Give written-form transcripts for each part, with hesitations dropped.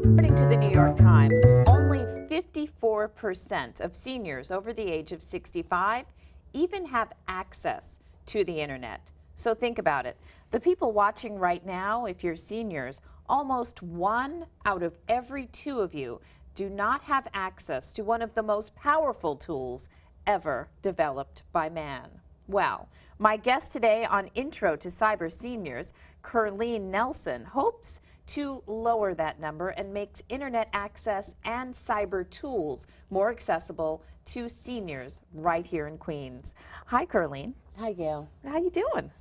According to the New York Times, only 54% of seniors over the age of 65 even have access to the internet. So think about it. The people watching right now, if you're seniors, almost 1 out of every 2 of you do not have access to one of the most powerful tools ever developed by man. Well, my guest today on Intro to Cyber Seniors, Kerline Nelson, hopes to lower that number and makes internet access and cyber tools more accessible to seniors right here in Queens. Hi, Kerline. Hi, Gail. How you doing?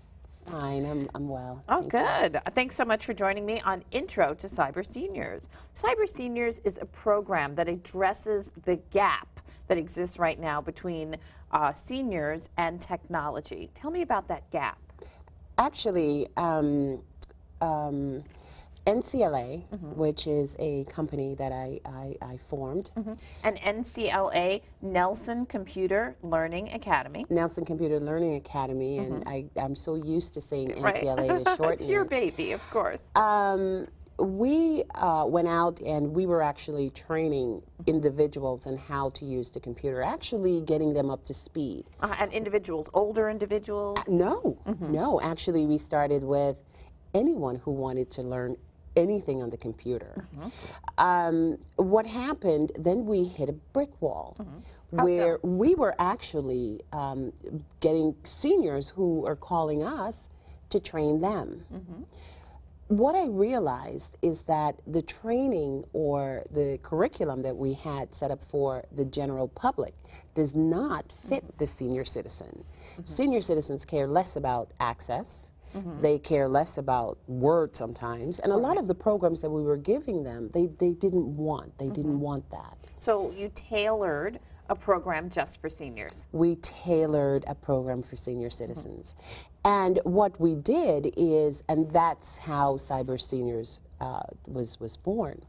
Fine, I'm well. Oh, good. Thanks so much for joining me on Intro to Cyber Seniors. Cyber Seniors is a program that addresses the gap that exists right now between seniors and technology. Tell me about that gap. Actually, NCLA, which is a company that I formed. And NCLA, Nelson Computer Learning Academy. Nelson Computer Learning Academy, and I'm so used to saying NCLA to shorten It's your baby, of course. We went out and we were actually training individuals on how to use the computer, actually getting them up to speed. And individuals, older individuals? No, no. Actually, we started with anyone who wanted to learn anything on the computer. What happened, then we hit a brick wall where we were actually getting seniors who are calling us to train them. What I realized is that the training or the curriculum that we had set up for the general public does not fit the senior citizen. Senior citizens care less about access. They care less about Word sometimes, and a lot of the programs that we were giving them, they didn't want. They didn't want that. So you tailored a program just for seniors. We tailored a program for senior citizens. And what we did is, and that's how Cyber Seniors was born.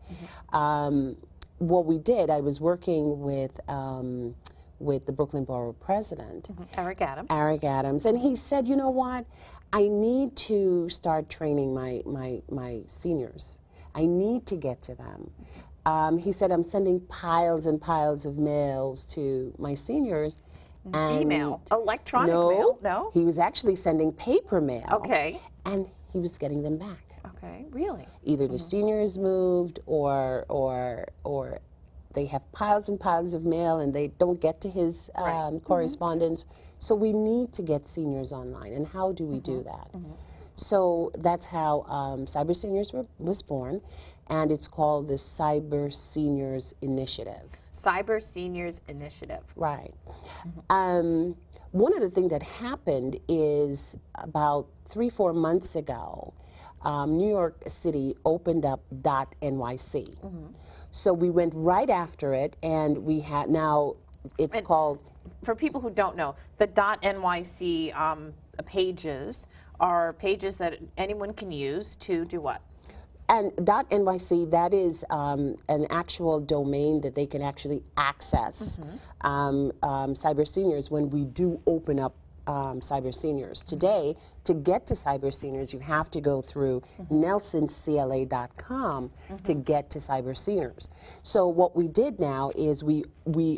What we did, I was working with the Brooklyn Borough President, Eric Adams. Eric Adams, and he said, you know what, I need to start training my seniors. I need to get to them. He said, I'm sending piles and piles of mails to my seniors. And email? Electronic mail? No? He was actually sending paper mail. Okay. And he was getting them back. Okay, really? Either the seniors moved or they have piles and piles of mail and they don't get to his correspondence. So we need to get seniors online. And how do we do that? So that's how Cyber Seniors was born, and it's called the Cyber Seniors Initiative. Cyber Seniors Initiative. Right. One of the things that happened is about 3-4 months ago, New York City opened up .nyc. So we went right after it, and we had now it's called. For people who don't know, the .nyc pages are pages that anyone can use to do what? And .nyc, that is an actual domain that they can actually access Cyber Seniors when we do open up Cyber Seniors. Today, to get to Cyber Seniors, you have to go through nelsoncla.com to get to Cyber Seniors. So what we did now is we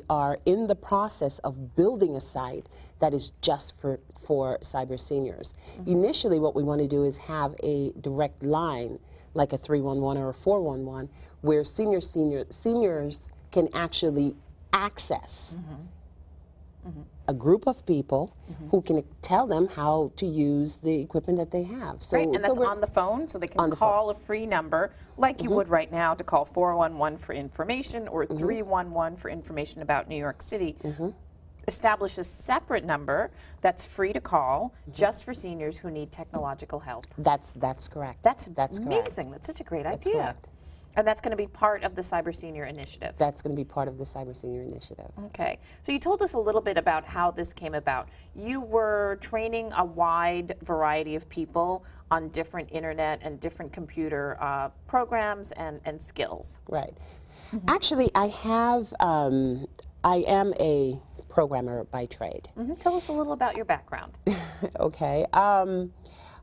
are in the process of building a site that is just for Cyber Seniors. Initially, what we want to do is have a direct line, like a 311 or a 411, where seniors can actually access a group of people who can tell them how to use the equipment that they have. So, and that's on the phone, so they can call a free number, like you would right now, to call 411 for information or 311 for information about New York City. Establish a separate number that's free to call just for seniors who need technological help. That's correct. That's amazing. Correct. That's such a great idea. Correct. And that's going to be part of the Cyber Senior Initiative. That's going to be part of the Cyber Senior Initiative. Okay. So you told us a little bit about how this came about. You were training a wide variety of people on different internet and different computer programs and skills. Right. Actually, I am a programmer by trade. Tell us a little about your background. Okay.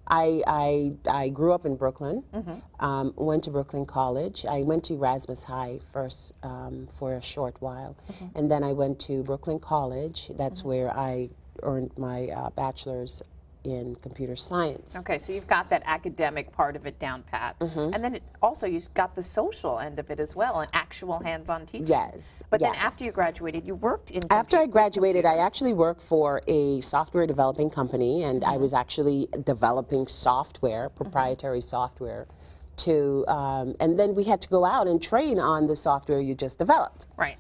I grew up in Brooklyn, went to Brooklyn College. I went to Erasmus High first for a short while, and then I went to Brooklyn College. That's where I earned my bachelor's in computer science. Okay, so you've got that academic part of it down pat. And then also you've got the social end of it as well, and actual hands-on teaching. Yes. But then yes. after you graduated, you worked in After I graduated, I computers. actually worked for a software developing company, and I was actually developing software, proprietary software, to, and then we had to go out and train on the software you just developed. Right.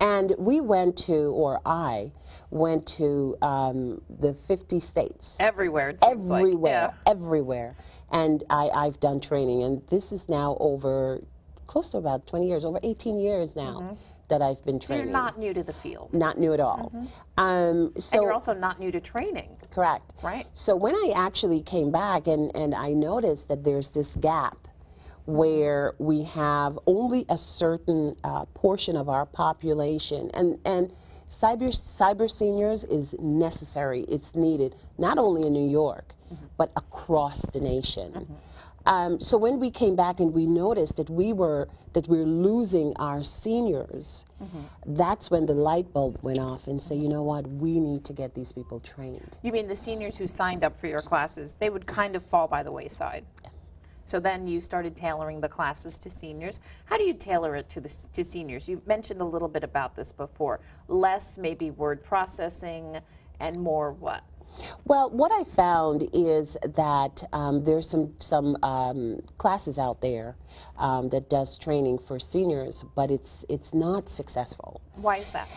And we went to, or I went to the 50 states. Everywhere, it seems like. Everywhere, Yeah. everywhere. And I've done training, and this is now over, close to about 20 years, over 18 years now that I've been So training. you're not new to the field. Not new at all. So And you're also not new to training. correct. Right. So when I actually came back and I noticed that there's this gap where we have only a certain portion of our population, and cyber seniors is necessary, it's needed, not only in New York, but across the nation. So when we came back and we noticed that we're losing our seniors, that's when the light bulb went off and say, you know what, we need to get these people trained. You mean the seniors who signed up for your classes, they would kind of fall by the wayside? So then you started tailoring the classes to seniors. How do you tailor it to seniors? You mentioned a little bit about this before. Less maybe word processing and more what? Well, what I found is that there's some classes out there that does training for seniors, but it's not successful. Why is that?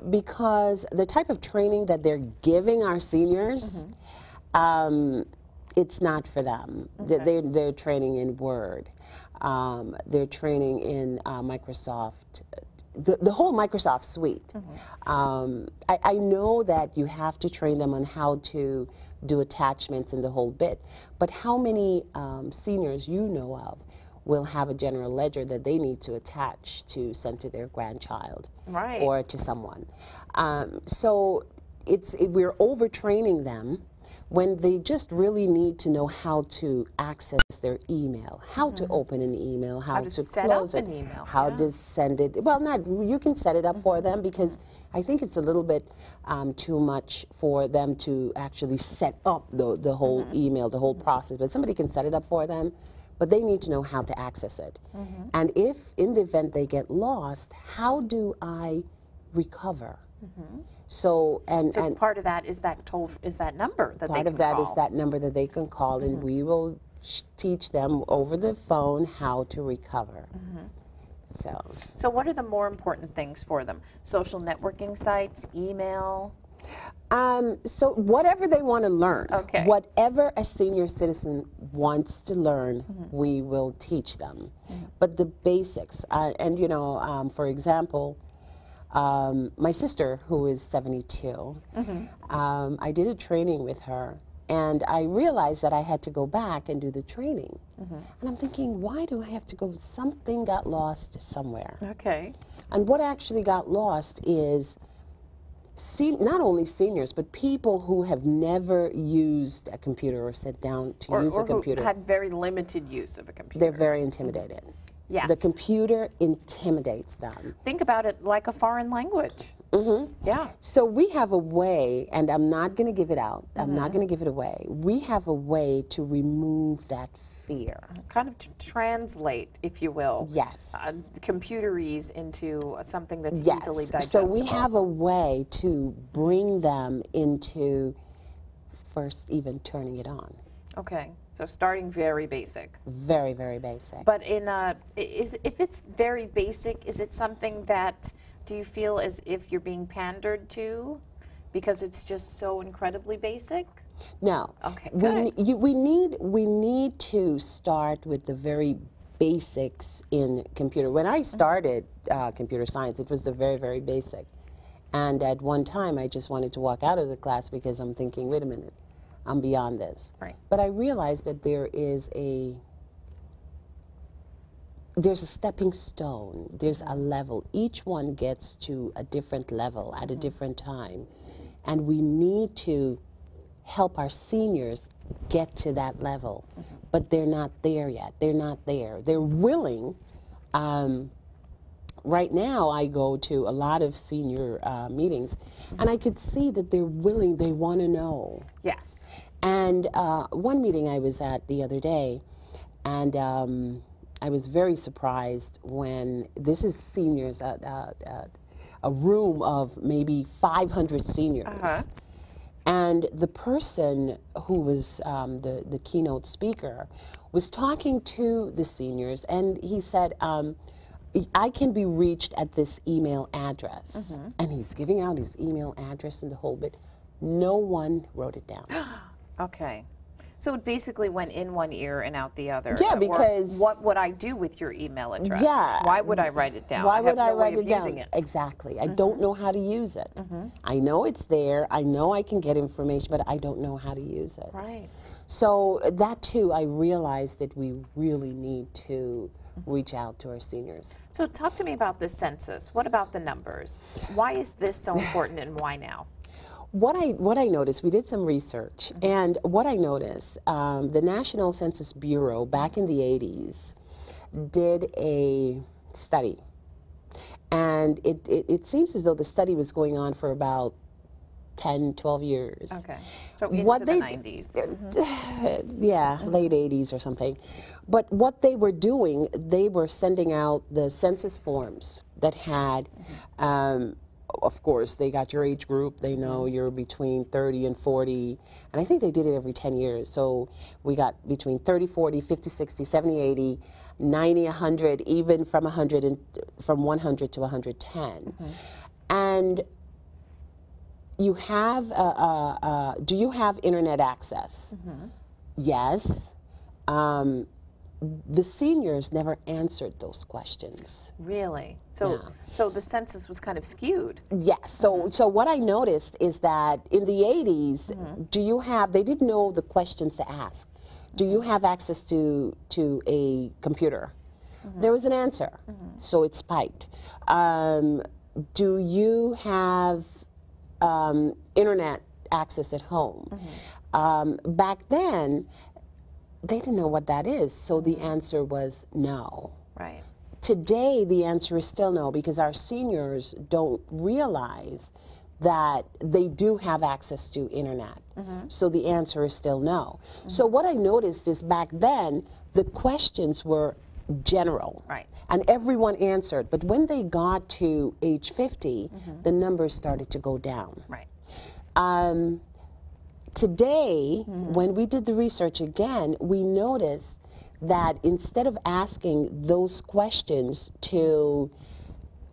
Because the type of training that they're giving our seniors, it's not for them. Okay. They're training in Word. They're training in Microsoft, the whole Microsoft suite. I know that you have to train them on how to do attachments and the whole bit, but how many seniors you know of will have a general ledger that they need to attach to send to their grandchild Right. or to someone? So we're overtraining them when they just really need to know how to access their email, how to open an email, how to set close up it, an email, how to send it. Well, you can set it up for them, because I think it's a little bit too much for them to actually set up the whole email, the whole process. But somebody can set it up for them, but they need to know how to access it. And if in the event they get lost, how do I recover? So part of that is that number that they part can of that call. is that number that they can call, and we will teach them over the phone how to recover. So what are the more important things for them? Social networking sites, email? So whatever they want to learn, Okay. whatever a senior citizen wants to learn, we will teach them. But the basics, and you know, for example, my sister, who is 72, I did a training with her, and I realized that I had to go back and do the training. And I'm thinking, why do I have to go? Something got lost somewhere. Okay. And what actually got lost is not only seniors, but people who have never used a computer or sat down to use a computer. Who had very limited use of a computer. They're very intimidated. Yes. The computer intimidates them. Think about it like a foreign language. Yeah. So we have a way, and I'm not going to give it out, I'm not going to give it away. We have a way to remove that fear. Kind of to translate, if you will. Yes. Computerese into something that's Yes. easily So digestible. we have a way to bring them into first even turning it on. Okay. So starting very basic. Very, very basic. But if it's very basic, is it something that, do you feel as if you're being pandered to because it's just so incredibly basic? No. Okay, We need to start with the very basics in computer. When I started computer science, it was the very, very basic. And at one time, I just wanted to walk out of the class because I'm thinking, wait a minute, I'm beyond this. Right. But I realized that there's a stepping stone, there's a level. Each one gets to a different level at a different time. And we need to help our seniors get to that level, but they're not there yet. They're not there. They're willing. Right now, I go to a lot of senior meetings, and I could see that they're willing. They want to know. Yes. And one meeting I was at the other day, and I was very surprised when this is seniors, a room of maybe 500 seniors. And the person who was the keynote speaker was talking to the seniors, and he said, I can be reached at this email address. And he's giving out his email address and the whole bit. No one wrote it down. Okay. So it basically went in one ear and out the other. Yeah, Or because... what would I do with your email address? Yeah. Why would I write it down? Why would I have no write way of it down? using it. Exactly. I don't know how to use it. I know it's there. I know I can get information, but I don't know how to use it. Right. So that too, I realized that we really need to reach out to our seniors. So talk to me about the census. What about the numbers? Why is this so important and why now? What I noticed, we did some research, and what I noticed, the National Census Bureau back in the 80s did a study, and it seems as though the study was going on for about 10, 12 years. Okay, so into the 90s. Yeah, late 80s or something. But what they were doing, they were sending out the census forms that had, of course, they got your age group. They know you're between 30 and 40. And I think they did it every 10 years. So we got between 30, 40, 50, 60, 70, 80, 90, 100, even from 100 to 110. And you have, do you have internet access? Yes. The seniors never answered those questions. Really? So, Yeah. so the census was kind of skewed. Yes. So what I noticed is that in the 80s, do you have? They didn't know the questions to ask. Do you have access to a computer? There was an answer, so it spiked. Do you have internet access at home? Back then, they didn't know what that is, so the answer was no. Right. Today, the answer is still no, because our seniors don't realize that they do have access to internet. So the answer is still no. So what I noticed is back then, the questions were general. Right. And everyone answered. But when they got to age 50, the numbers started to go down. Right. Today, when we did the research again, we noticed that instead of asking those questions to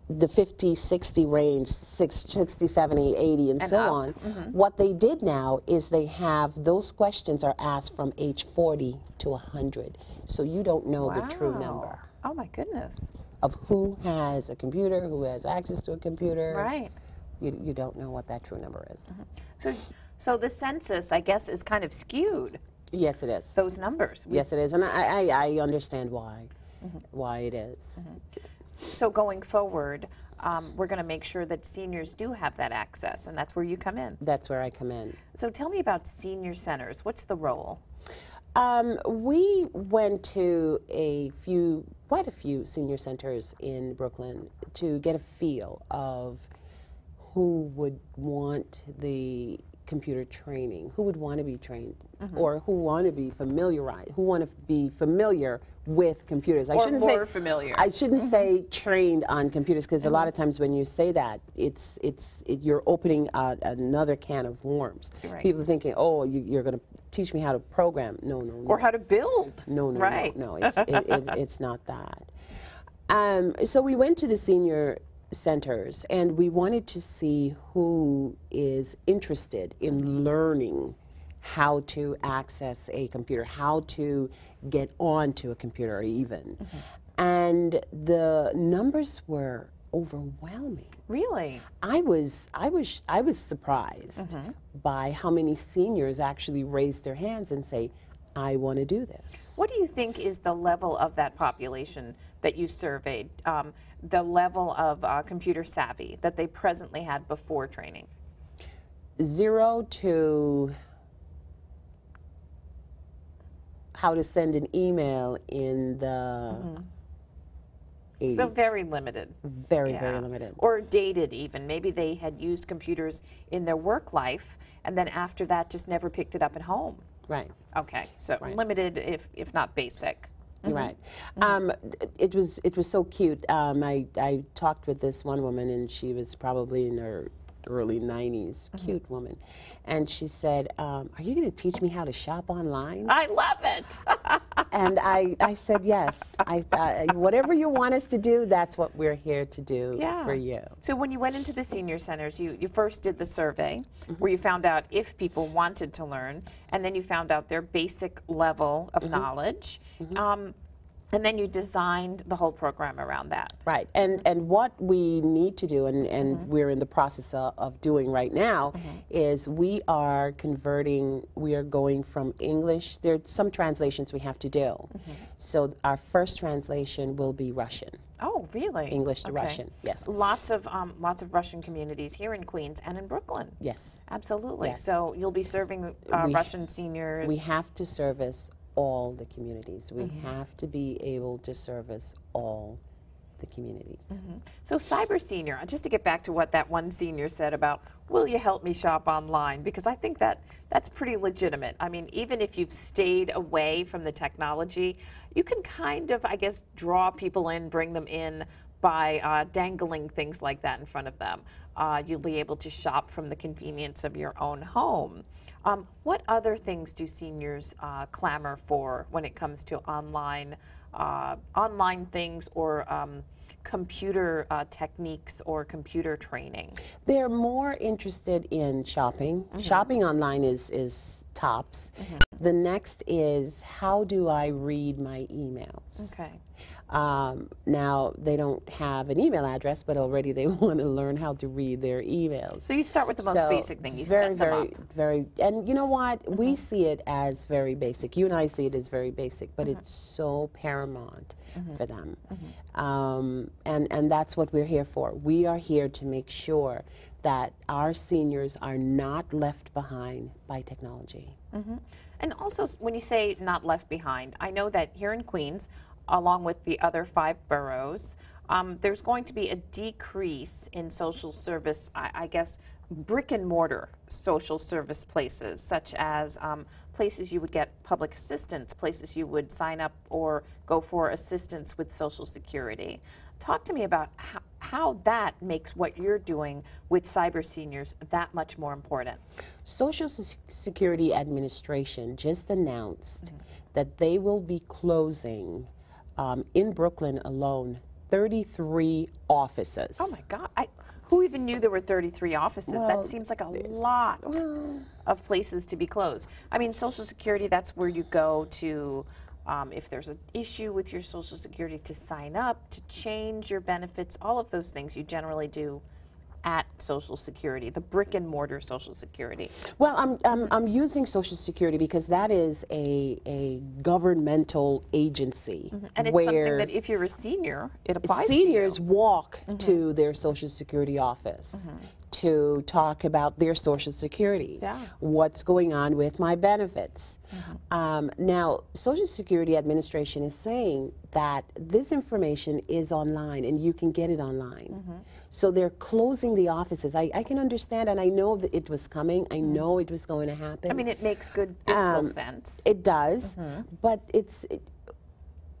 the 50, 60 range, 60, 70, 80, and so up. on, what they did now is they have those questions are asked from age 40 to 100. So you don't know the true number Oh my goodness. of who has a computer, who has access to a computer. Right. You don't know what that true number is. So the census, I guess, is kind of skewed, Yes, it is. those numbers. Yes, it is, and I understand why it is. So going forward, we're going to make sure that seniors do have that access, and that's where you come in. That's where I come in. So tell me about senior centers. What's the role? We went to quite a few senior centers in Brooklyn to get a feel of who would want the computer training, who would want to be trained, or who want to be familiarized, who want to be familiar with computers. Or more familiar. I shouldn't say trained on computers, because a lot of times when you say that, you're opening another can of worms. Right. People are thinking, oh, you're going to teach me how to program. No, no, no. Or how to build. No, no, right. no, it's not that. So we went to the senior centers, and we wanted to see who is interested in learning how to access a computer, how to get onto a computer even. And the numbers were overwhelming. Really? I was surprised by how many seniors actually raised their hands and say, I want to do this. What do you think is the level of that population that you surveyed, the level of computer savvy that they presently had before training? 0 to how to send an email in the 80s. So very limited. Very, very limited. Or dated even. Maybe they had used computers in their work life, and then after that just never picked it up at home. Right. Okay, so limited if not basic. Right. It was so cute. I talked with this one woman, and she was probably in her early 90s, cute woman, and she said, "Are you going to teach me how to shop online?" I love it. And I said, "Yes. Whatever you want us to do, that's what we're here to do for you." So when you went into the senior centers, you first did the survey where you found out if people wanted to learn, and then you found out their basic level of knowledge. And then you designed the whole program around that. Right, and what we need to do, and we're in the process of doing right now, is we are going from English, there are some translations we have to do. So our first translation will be Russian. Oh, really? English to Russian, yes. Lots of Russian communities here in Queens and in Brooklyn. Yes. Absolutely. Yes. So you'll be serving Russian seniors. We have to service all the communities. We have to be able to service all the communities. So Cyber Senior, just to get back to what that one senior said about, will you help me shop online? Because I think that's pretty legitimate. I mean, even if you've stayed away from the technology, you can kind of, I guess, draw people in, bring them in by dangling things like that in front of them. You'll be able to shop from the convenience of your own home. What other things do seniors clamor for when it comes to online things or computer techniques or computer training? They're more interested in shopping. Shopping online is tops. The next is, how do I read my emails? Okay. Now, they don't have an email address, but already they want to learn how to read their emails. So you start with the most basic thing. You set them up. And you know what? We see it as very basic. You and I see it as very basic, but it's so paramount for them. And that's what we're here for. We are here to make sure that our seniors are not left behind by technology. And also, when you say not left behind, I know that here in Queens, along with the other 5 boroughs, there's going to be a decrease in social service, I guess, brick and mortar social service places, such as places you would get public assistance, places you would sign up or go for assistance with Social Security. Talk to me about how that makes what you're doing with Cyber Seniors that much more important. Social Security Administration just announced that they will be closing, in Brooklyn alone, 33 offices. Oh my God. Who even knew there were 33 offices? Well, that seems like a lot of places to be closed. I mean, Social Security, that's where you go to, if there's an issue with your Social Security, to sign up, to change your benefits, all of those things you generally do at Social Security, the brick and mortar Social Security. Well, I'm using Social Security because that is a governmental agency. And it's where something that if you're a senior, it applies seniors to you. walk to their Social Security office to talk about their Social Security. What's going on with my benefits? Now, Social Security Administration is saying that this information is online and you can get it online. So they're closing the offices. I can understand, and I know that it was coming. I know it was going to happen. I mean, it makes good fiscal sense. It does, but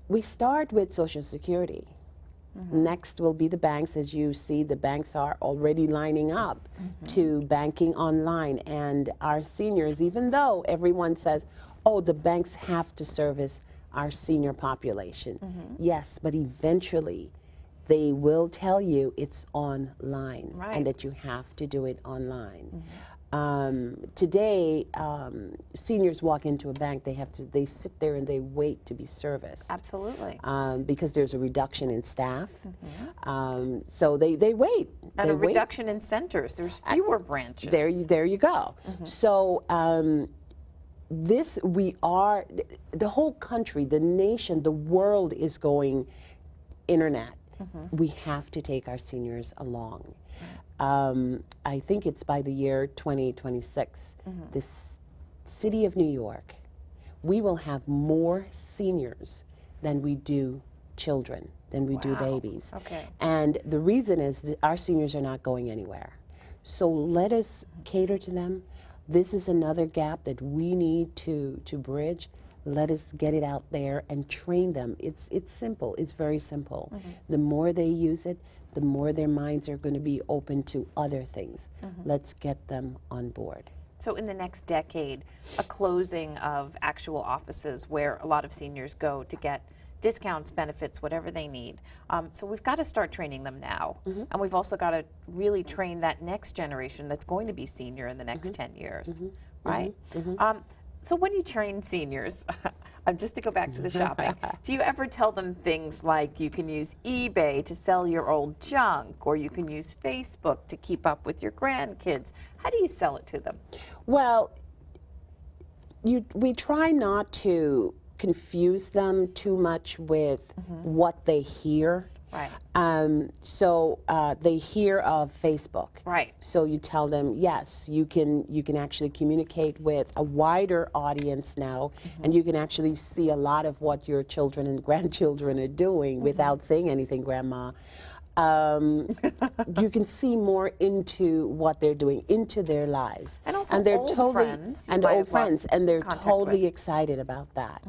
we start with Social Security. Next will be the banks. As you see, the banks are already lining up to banking online. And our seniors, even though everyone says, oh, the banks have to service our senior population. Yes, but eventually they will tell you it's online and that you have to do it online. Today, seniors walk into a bank, they sit there and they wait to be serviced. Absolutely. Because there's a reduction in staff. So they wait. And a reduction in centers. There's fewer branches. There you go. So the whole country, the nation, the world is going internet. We have to take our seniors along. I think it's by the year 2026, the city of New York we will have more seniors than we do children, than we do babies. Okay. And the reason is that our seniors are not going anywhere. So let us cater to them. This is another gap that we need to bridge. Let us get it out there and train them. It's simple. It's very simple. The more they use it, the more their minds are going to be open to other things. Let's get them on board. So in the next decade, a closing of actual offices where a lot of seniors go to get discounts, benefits, whatever they need. So we've got to start training them now. And we've also got to really train that next generation that's going to be senior in the next 10 years, right? So when you train seniors, just to go back to the shopping, do you ever tell them things like you can use eBay to sell your old junk, or you can use Facebook to keep up with your grandkids? How do you sell it to them? Well, we try not to confuse them too much with what they hear. Right. So they hear of Facebook. Right. So you tell them, yes, you can actually communicate with a wider audience now, and you can actually see a lot of what your children and grandchildren are doing without saying anything, Grandma. You can see more into what they're doing, into their lives, and also they're old friends, and old friends, and they're totally excited about that.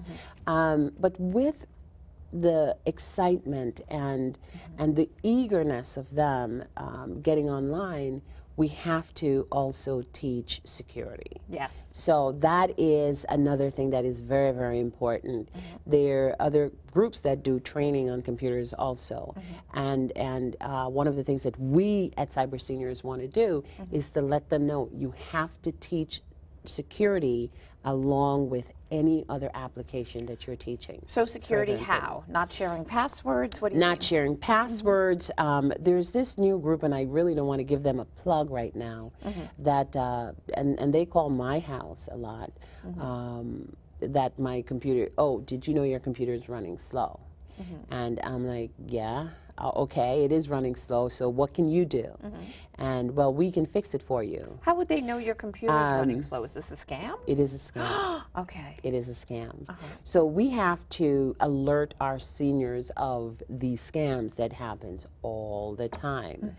But with the excitement and the eagerness of them getting online, we have to also teach security. Yes. So that is another thing that is very, very important. There are other groups that do training on computers also. And one of the things that we at Cyber Seniors want to do is to let them know you have to teach security along with any other application that you're teaching. So security how? Not sharing passwords? What do you mean? Not sharing passwords. There's this new group, and I really don't want to give them a plug right now, that, and they call my house a lot, that my computer, oh, did you know your computer is running slow? And I'm like, yeah. Okay, it is running slow, so what can you do? And, well, we can fix it for you. How would they know your computer is running slow? Is this a scam? It is a scam. Okay. It is a scam. So we have to alert our seniors of these scams that happens all the time.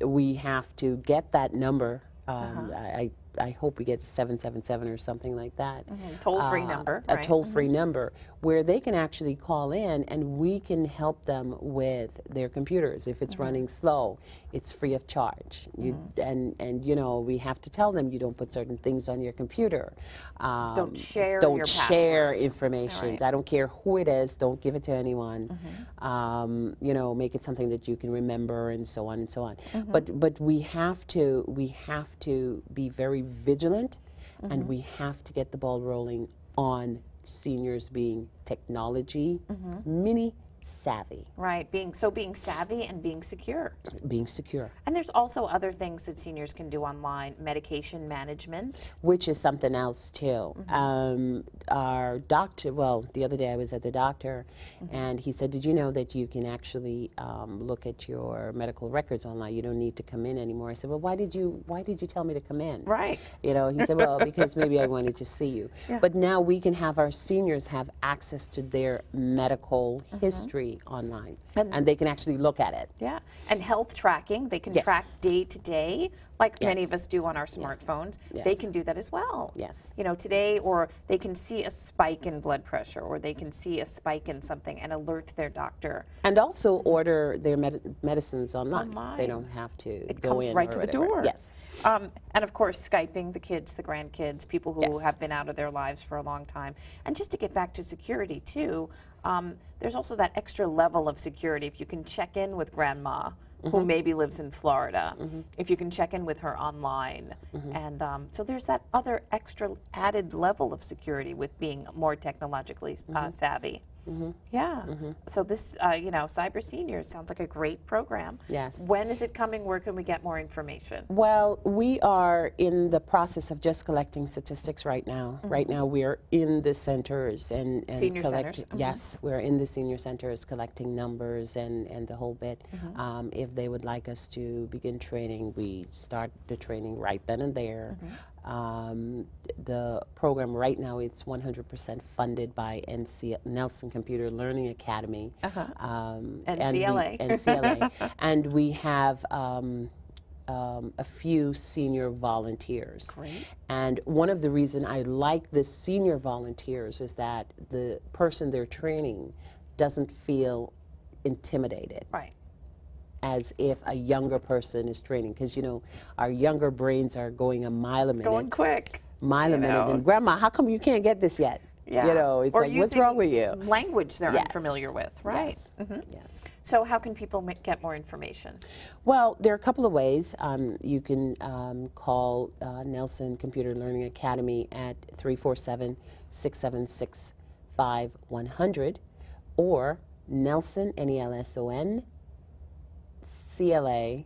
We have to get that number. I hope we get 777 or something like that. Toll-free number, right? A toll-free number where they can actually call in and we can help them with their computers. If it's running slow, it's free of charge. And you know, we have to tell them you don't put certain things on your computer. Don't share don't your share passwords. information. Right. I don't care who it is. Don't give it to anyone. You know, make it something that you can remember, and so on and so on. But we have to be very vigilant, and we have to get the ball rolling on seniors being technology mini savvy. Right, being savvy and being secure. Being secure. And there's also other things that seniors can do online, medication management. Which is something else too. Our doctor, well, the other day I was at the doctor, and he said, did you know that you can actually look at your medical records online? You don't need to come in anymore. I said, well, why did you tell me to come in? Right. You know, he said, well, because maybe I wanted to see you. But now we can have our seniors have access to their medical history online, and they can actually look at it. Yeah, and health tracking, they can track day to day, like many of us do on our smartphones. They can do that as well. Yes. You know, today, or they can see a spike in blood pressure, or they can see a spike in something and alert their doctor. And also order their medicines online. They don't have to go in. It comes right to the door. Yes. And of course, Skyping the kids, the grandkids, people who have been out of their lives for a long time. And just to get back to security too, there's also that extra level of security. If you can check in with grandma, who maybe lives in Florida, if you can check in with her online. And so there's that other extra added level of security with being more technologically savvy. Yeah. So this, you know, Cyber Seniors sounds like a great program. Yes. When is it coming? Where can we get more information? Well, we are in the process of just collecting statistics right now. Right now, we are in the centers and senior centers. Yes, we're in the senior centers collecting numbers and the whole bit. If they would like us to begin training, we start the training right then and there. The program right now, it's 100% funded by Nelson Computer Learning Academy. NCLA. NCLA. And we have a few senior volunteers. Great. And one of the reasons I like the senior volunteers is that the person they're training doesn't feel intimidated. Right. As if a younger person is training, because our younger brains are going a mile a minute. Going quick. Mile a minute. And Grandma, how come you can't get this yet? Yeah. It's or like, what's wrong with you? Language they're unfamiliar with, right? Yes. Yes. So how can people get more information? Well, there are a couple of ways. You can call Nelson Computer Learning Academy at 347-676-5100 or Nelson, Nelson, CLA.com.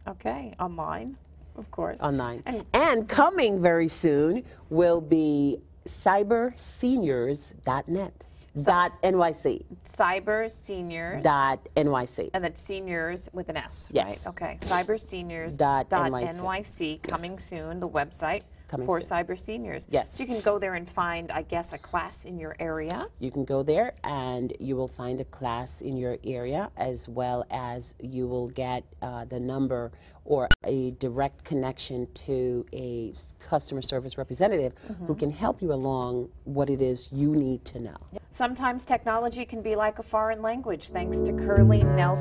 Okay, online, of course. Online. And coming very soon will be cyberseniors.net. .nyc. Cyberseniors.nyc. .nyc. And that's seniors with an S, yes. Right? Okay. Cyberseniors.nyc. Coming yes. soon, the website for Cyber Seniors. Yes. So you can go there and find, I guess, a class in your area. You can go there and you will find a class in your area, as well as you will get the number or a direct connection to a customer service representative who can help you along what it is you need to know. Sometimes technology can be like a foreign language, thanks to Curly Nelson.